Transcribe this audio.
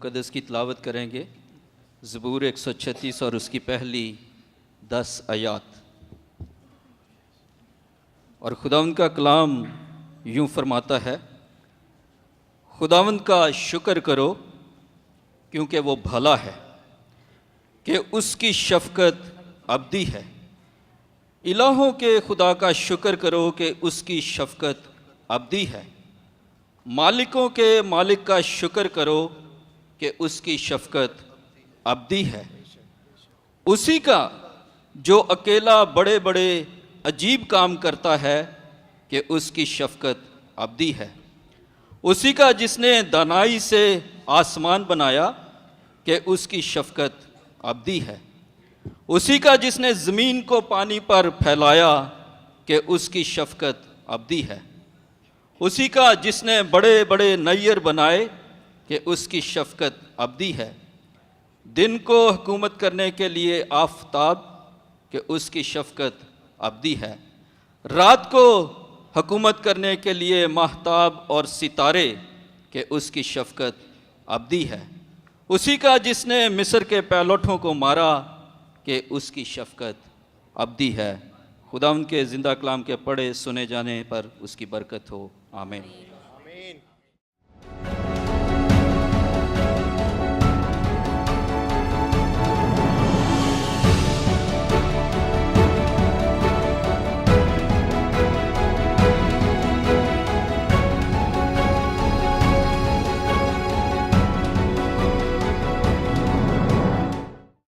मुक़द्दस की तिलावत करेंगे, ज़बूर 136 और उसकी पहली 10 आयात। और खुदावंद का कलाम यूँ फरमाता है, खुदावंद का शुक्र करो क्योंकि वो भला है, कि उसकी शफ़क़त अबदी है। इलाहों के खुदा का शुक्र करो कि उसकी शफ़क़त अबदी है। मालिकों के मालिक का शुक्र करो कि उसकी शफ़क़त अबदी है। उसी का जो अकेला बड़े बड़े अजीब काम करता है कि उसकी शफ़क़त अबदी है। उसी का जिसने दानाई से आसमान बनाया कि उसकी शफ़क़त अबदी है। उसी का जिसने ज़मीन को पानी पर फैलाया कि उसकी शफ़क़त अबदी है। उसी का जिसने बड़े बड़े नैयर बनाए कि उसकी शफ़क़त अबदी है। दिन को हुकूमत करने के लिए आफ़ताब कि उसकी शफ़क़त अबदी है। रात को हुकूमत करने के लिए महताब और सितारे कि उसकी शफ़क़त अबदी है। उसी का जिसने मिस्र के पैलोठों को मारा कि उसकी शफ़क़त अबदी है। खुदा उनके ज़िंदा कलाम के पढ़े सुने जाने पर उसकी बरकत हो। आमीन।